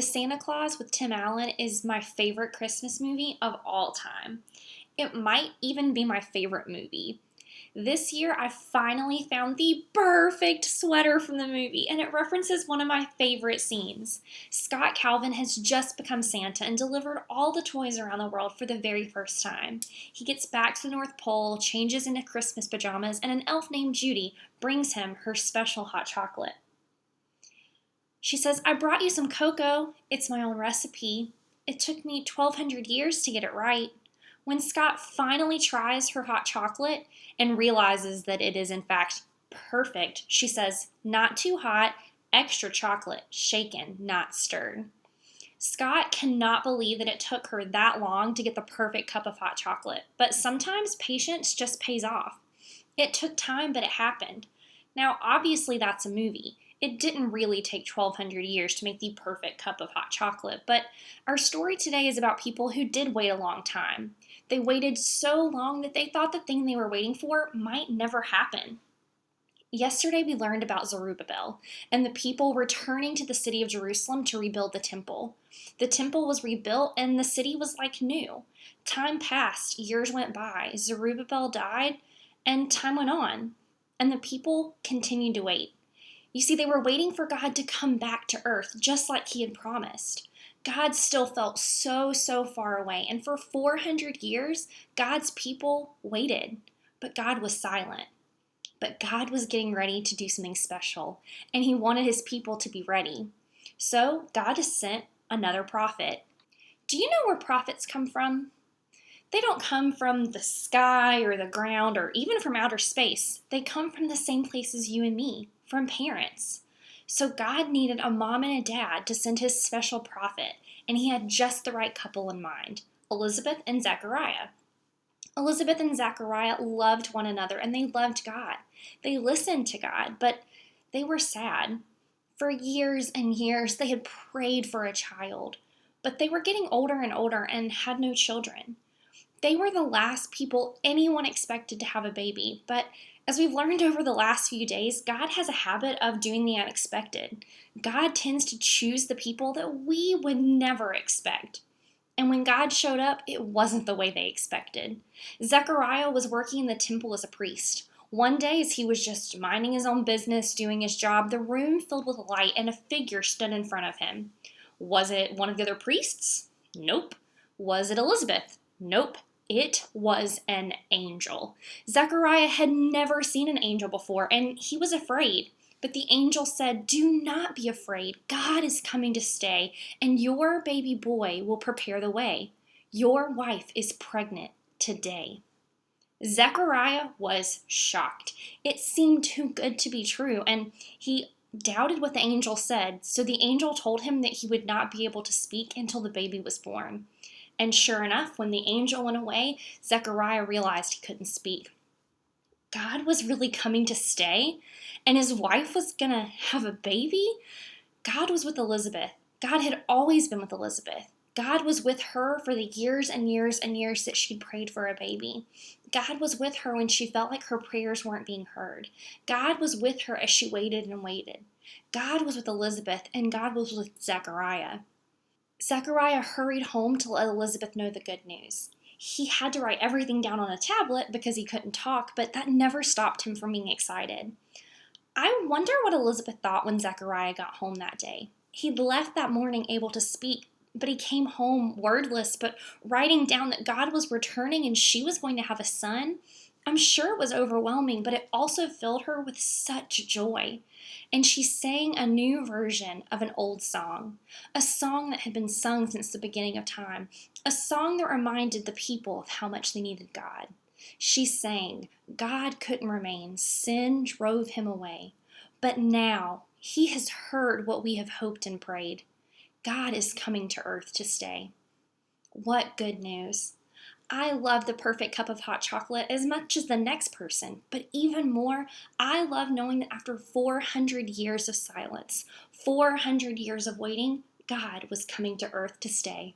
The Santa Claus with Tim Allen is my favorite Christmas movie of all time. It might even be my favorite movie. This year, I finally found the perfect sweater from the movie, and it references one of my favorite scenes. Scott Calvin has just become Santa and delivered all the toys around the world for the very first time. He gets back to the North Pole, changes into Christmas pajamas, and an elf named Judy brings him her special hot chocolate. She says, "I brought you some cocoa. It's my own recipe. It took me 1,200 years to get it right." When Scott finally tries her hot chocolate and realizes that it is in fact perfect, she says, "Not too hot, extra chocolate, shaken, not stirred." Scott cannot believe that it took her that long to get the perfect cup of hot chocolate, but sometimes patience just pays off. It took time, but it happened. Now, obviously, that's a movie. It didn't really take 1,200 years to make the perfect cup of hot chocolate, but our story today is about people who did wait a long time. They waited so long that they thought the thing they were waiting for might never happen. Yesterday, we learned about Zerubbabel and the people returning to the city of Jerusalem to rebuild the temple. The temple was rebuilt and the city was like new. Time passed, years went by, Zerubbabel died, and time went on. And the people continued to wait. You see, they were waiting for God to come back to earth, just like he had promised. God still felt so far away, and for 400 years, God's people waited, but God was silent. But God was getting ready to do something special, and he wanted his people to be ready. So God has sent another prophet. Do you know where prophets come from? They don't come from the sky or the ground or even from outer space. They come from the same place as you and me, from parents. So God needed a mom and a dad to send his special prophet, and he had just the right couple in mind, Elizabeth and Zechariah. Elizabeth and Zechariah loved one another and they loved God. They listened to God, but they were sad. For years and years, they had prayed for a child, but they were getting older and older and had no children. They were the last people anyone expected to have a baby, but as we've learned over the last few days, God has a habit of doing the unexpected. God tends to choose the people that we would never expect. And when God showed up, it wasn't the way they expected. Zechariah was working in the temple as a priest. One day, as he was just minding his own business, doing his job, the room filled with light and a figure stood in front of him. Was it one of the other priests? Nope. Was it Elizabeth? Nope. It was an angel. Zechariah had never seen an angel before, and he was afraid. But the angel said, "Do not be afraid. God is coming to stay, and your baby boy will prepare the way. Your wife is pregnant today." Zechariah was shocked. It seemed too good to be true, and he doubted what the angel said, so the angel told him that he would not be able to speak until the baby was born. And sure enough, when the angel went away, Zechariah realized he couldn't speak. God was really coming to stay, and his wife was going to have a baby? God was with Elizabeth. God had always been with Elizabeth. God was with her for the years and years and years that she'd prayed for a baby. God was with her when she felt like her prayers weren't being heard. God was with her as she waited and waited. God was with Elizabeth, and God was with Zechariah. Zechariah hurried home to let Elizabeth know the good news. He had to write everything down on a tablet because he couldn't talk, but that never stopped him from being excited. I wonder what Elizabeth thought when Zechariah got home that day. He'd left that morning able to speak, but he came home wordless, but writing down that God was returning and she was going to have a son. I'm sure it was overwhelming, but it also filled her with such joy. And she sang a new version of an old song, a song that had been sung since the beginning of time, a song that reminded the people of how much they needed God. She sang, "God couldn't remain, sin drove him away. But now he has heard what we have hoped and prayed. God is coming to earth to stay." What good news! I love the perfect cup of hot chocolate as much as the next person, but even more, I love knowing that after 400 years of silence, 400 years of waiting, God was coming to earth to stay.